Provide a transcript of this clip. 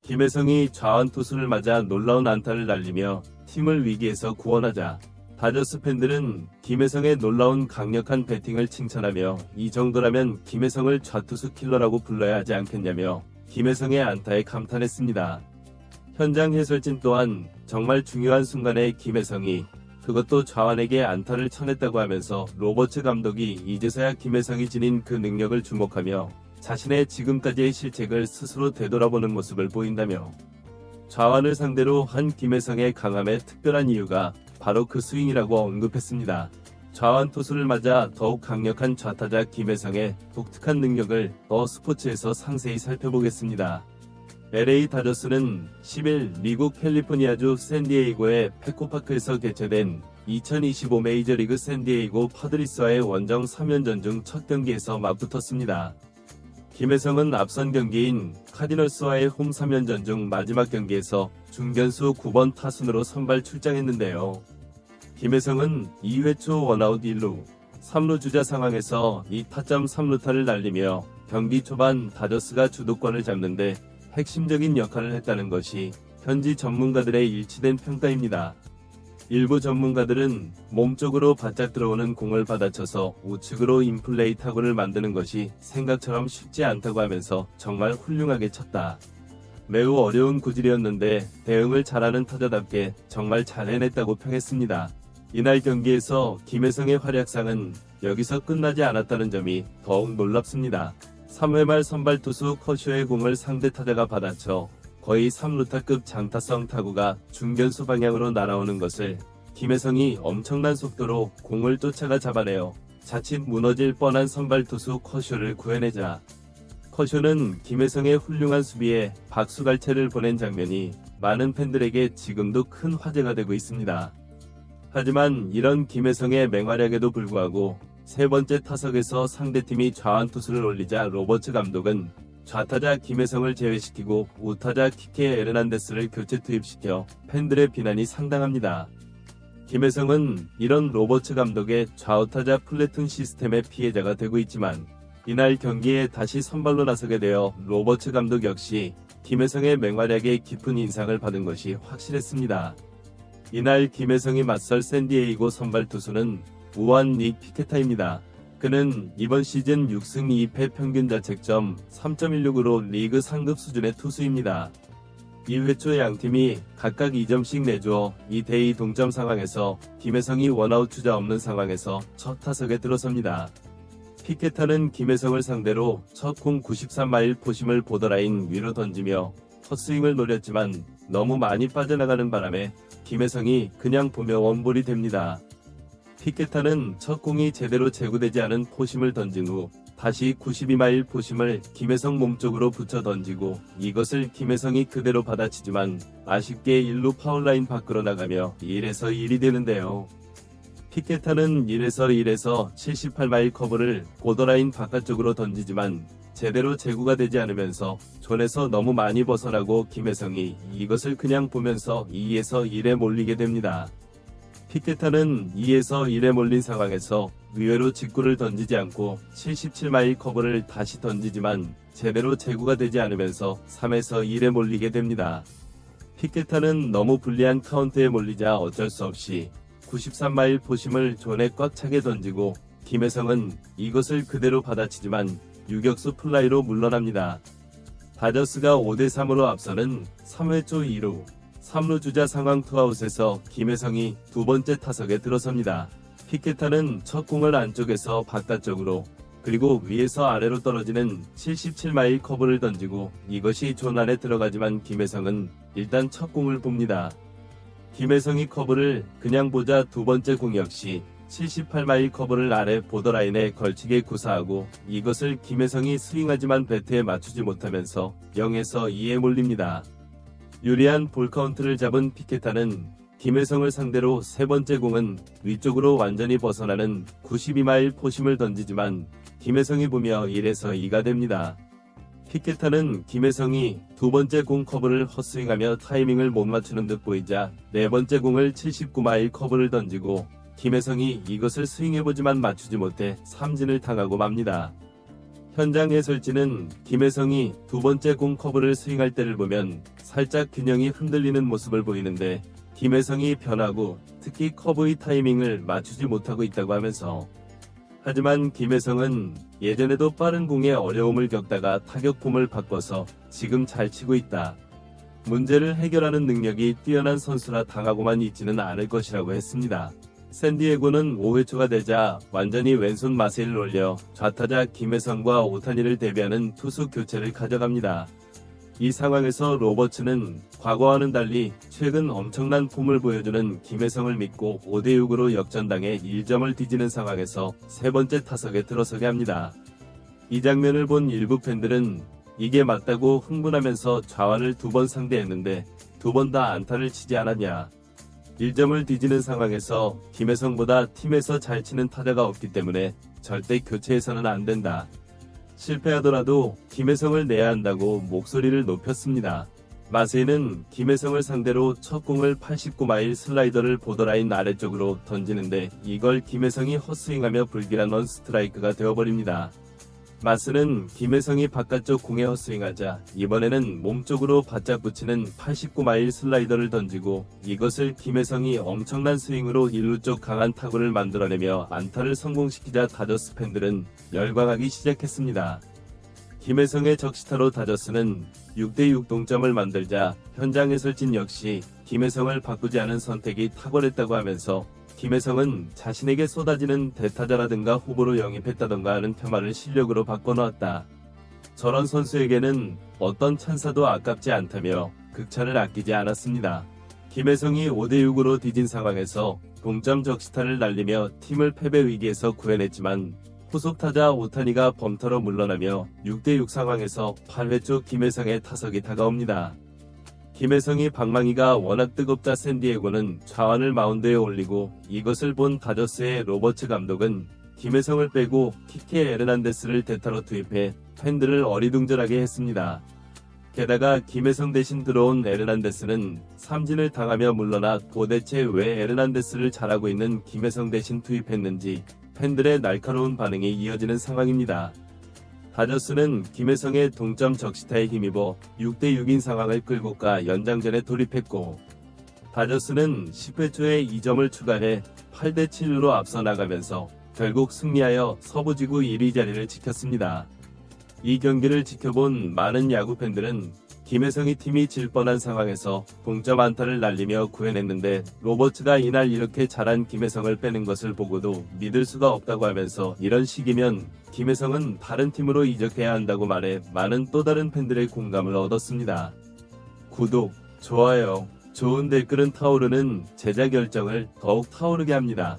김혜성이 좌완 투수를 맞아 놀라운 안타를 날리며 팀을 위기에서 구원하자 다저스 팬들은 김혜성의 놀라운 강력한 배팅을 칭찬하며 이 정도라면 김혜성을 좌투수 킬러라고 불러야 하지 않겠냐며 김혜성의 안타에 감탄했습니다. 현장 해설진 또한 정말 중요한 순간에 김혜성이 그것도 좌완에게 안타를 쳐냈다고 하면서 로버츠 감독이 이제서야 김혜성이 지닌 그 능력을 주목하며 자신의 지금까지의 실책을 스스로 되돌아보는 모습을 보인다며 좌완을 상대로 한 김혜성의 강함의 특별한 이유가 바로 그 스윙이라고 언급했습니다. 좌완 투수를 맞아 더욱 강력한 좌타자 김혜성의 독특한 능력을 더 스포츠에서 상세히 살펴보겠습니다. LA 다저스는 10일 미국 캘리포니아주 샌디에이고의 페코파크에서 개최된 2025 메이저리그 샌디에이고 파드리스와의 원정 3연전 중 첫 경기에서 맞붙었습니다. 김혜성은 앞선 경기인 카디널스와의 홈 3연전 중 마지막 경기에서 중견수 9번 타순으로 선발 출장했는데요. 김혜성은 2회 초 원아웃 1루, 3루 주자 상황에서 2타점 3루타를 날리며 경기 초반 다저스가 주도권을 잡는데 핵심적인 역할을 했다는 것이 현지 전문가들의 일치된 평가입니다. 일부 전문가들은 몸쪽으로 바짝 들어오는 공을 받아쳐서 우측으로 인플레이 타구를 만드는 것이 생각처럼 쉽지 않다고 하면서 정말 훌륭하게 쳤다. 매우 어려운 구질이었는데 대응을 잘하는 타자답게 정말 잘 해냈다고 평했습니다. 이날 경기에서 김혜성의 활약상은 여기서 끝나지 않았다는 점이 더욱 놀랍습니다. 3회 말 선발 투수 커쇼의 공을 상대 타자가 받아쳐 거의 3루타급 장타성 타구가 중견수 방향으로 날아오는 것을 김혜성이 엄청난 속도로 공을 쫓아가 잡아내어 자칫 무너질 뻔한 선발 투수 커쇼를 구해내자 커쇼는 김혜성의 훌륭한 수비에 박수갈채를 보낸 장면이 많은 팬들에게 지금도 큰 화제가 되고 있습니다. 하지만 이런 김혜성의 맹활약에도 불구하고 세 번째 타석에서 상대팀이 좌완 투수를 올리자 로버츠 감독은 좌타자 김혜성을 제외시키고 우타자 키케 에르난데스를 교체 투입시켜 팬들의 비난이 상당합니다. 김혜성은 이런 로버츠 감독의 좌우타자 플래툰 시스템의 피해자가 되고 있지만 이날 경기에 다시 선발로 나서게 되어 로버츠 감독 역시 김혜성의 맹활약에 깊은 인상을 받은 것이 확실했습니다. 이날 김혜성이 맞설 샌디에이고 선발 투수는 우완 닉 피케타입니다. 그는 이번 시즌 6승 2패 평균 자책점 3.16으로 리그 상급 수준의 투수입니다. 2회 초 양팀이 각각 2점씩 내주어 2대2 동점 상황에서 김혜성이 원아웃 주자 없는 상황에서 첫 타석에 들어섭니다. 피케타는 김혜성을 상대로 첫 공 93마일 포심을 보더라인 위로 던지며 헛스윙을 노렸지만 너무 많이 빠져나가는 바람에 김혜성이 그냥 보며 원볼이 됩니다. 피케타는 첫 공이 제대로 제구되지 않은 포심을 던진 후 다시 92마일 포심을 김혜성 몸쪽으로 붙여 던지고 이것을 김혜성이 그대로 받아치지만 아쉽게 1루 파울라인 밖으로 나가며 1에서 1이 되는데요. 피케타는 1에서 78마일 커브를 보더라인 바깥쪽으로 던지지만 제대로 제구가 되지 않으면서 존에서 너무 많이 벗어나고 김혜성이 이것을 그냥 보면서 2에서 1에 몰리게 됩니다. 피케타는 2에서 1에 몰린 상황에서 의외로 직구를 던지지 않고 77마일 커브를 다시 던지지만 제대로 제구가 되지 않으면서 3에서 1에 몰리게 됩니다. 피케타는 너무 불리한 카운트에 몰리자 어쩔 수 없이 93마일 포심을 존에 꽉 차게 던지고 김혜성은 이것을 그대로 받아치지만 유격수 플라이로 물러납니다. 다저스가 5대3으로 앞서는 3회 초 2루 3루 주자 상황 투아웃에서 김혜성이 두 번째 타석에 들어섭니다. 피케타는 첫 공을 안쪽에서 바깥쪽으로 그리고 위에서 아래로 떨어지는 77마일 커브를 던지고 이것이 존 안에 들어가지만 김혜성은 일단 첫 공을 봅니다. 김혜성이 커브를 그냥 보자 두 번째 공 역시 78마일 커브를 아래 보더라인에 걸치게 구사하고 이것을 김혜성이 스윙하지만 배트에 맞추지 못하면서 0에서 2에 몰립니다. 유리한 볼 카운트를 잡은 피케타는 김혜성을 상대로 세 번째 공은 위쪽으로 완전히 벗어나는 92마일 포심을 던지지만 김혜성이 보며 1에서 2가 됩니다. 피케타는 김혜성이 두 번째 공 커브를 헛스윙하며 타이밍을 못 맞추는 듯 보이자 네 번째 공을 79마일 커브를 던지고 김혜성이 이것을 스윙해보지만 맞추지 못해 삼진을 당하고 맙니다. 현장 해설진은 김혜성이 두 번째 공 커브를 스윙할 때를 보면 살짝 균형이 흔들리는 모습을 보이는데 김혜성이 변하고 특히 커브의 타이밍을 맞추지 못하고 있다고 하면서, 하지만 김혜성은 예전에도 빠른 공에 어려움을 겪다가 타격폼을 바꿔서 지금 잘 치고 있다. 문제를 해결하는 능력이 뛰어난 선수라 당하고만 있지는 않을 것이라고 했습니다. 샌디에고는 5회 초가 되자 완전히 왼손 마세이를 올려 좌타자 김혜성과 오타니를 대비하는 투수 교체를 가져갑니다. 이 상황에서 로버츠는 과거와는 달리 최근 엄청난 폼을 보여주는 김혜성을 믿고 5대6으로 역전당해 1점을 뒤지는 상황에서 세 번째 타석에 들어서게 합니다. 이 장면을 본 일부 팬들은 이게 맞다고 흥분하면서 좌완을 2번 상대했는데 2번 다 안타를 치지 않았냐. 1점을 뒤지는 상황에서 김혜성보다 팀에서 잘 치는 타자가 없기 때문에 절대 교체해서는 안 된다. 실패하더라도 김혜성을 내야 한다고 목소리를 높였습니다. 마세이는 김혜성을 상대로 첫 공을 89마일 슬라이더를 보더라인 아래쪽으로 던지는데 이걸 김혜성이 헛스윙하며 불길한 원스트라이크가 되어버립니다. 마스는 김혜성이 바깥쪽 공에 헛스윙하자 이번에는 몸쪽으로 바짝 붙이는 89마일 슬라이더를 던지고 이것을 김혜성이 엄청난 스윙으로 1루 쪽 강한 타구를 만들어내며 안타를 성공시키자 다저스 팬들은 열광하기 시작했습니다. 김혜성의 적시타로 다저스는 6대6 동점을 만들자 현장 해설진 역시 김혜성을 바꾸지 않은 선택이 탁월했다고 하면서 김혜성은 자신에게 쏟아지는 대타자라든가 후보로 영입했다던가 하는 폄하를 실력으로 바꿔놓았다. 저런 선수에게는 어떤 찬사도 아깝지 않다며 극찬을 아끼지 않았습니다. 김혜성이 5대6으로 뒤진 상황에서 동점 적시타를 날리며 팀을 패배 위기에서 구해냈지만 후속 타자 오타니가 범타로 물러나며 6대6 상황에서 8회 초 김혜성의 타석이 다가옵니다. 김혜성이 방망이가 워낙 뜨겁다 샌디에고는 좌완을 마운드에 올리고 이것을 본 다저스의 로버츠 감독은 김혜성을 빼고 키케 에르난데스를 대타로 투입해 팬들을 어리둥절하게 했습니다. 게다가 김혜성 대신 들어온 에르난데스는 삼진을 당하며 물러나 도대체 왜 에르난데스를 잘하고 있는 김혜성 대신 투입했는지 팬들의 날카로운 반응이 이어지는 상황입니다. 다저스는 김혜성의 동점 적시타에 힘입어 6대6인 상황을 끌고 가 연장전에 돌입했고 다저스는 10회 초에 2점을 추가해 8대7로 앞서 나가면서 결국 승리하여 서부지구 1위 자리를 지켰습니다. 이 경기를 지켜본 많은 야구 팬들은 김혜성이 팀이 질 뻔한 상황에서 동점 안타를 날리며 구해냈는데 로버츠가 이날 이렇게 잘한 김혜성을 빼는 것을 보고도 믿을 수가 없다고 하면서 이런 식이면 김혜성은 다른 팀으로 이적해야 한다고 말해 많은 또 다른 팬들의 공감을 얻었습니다. 구독, 좋아요, 좋은 댓글은 타오르는 제작 열정을 더욱 타오르게 합니다.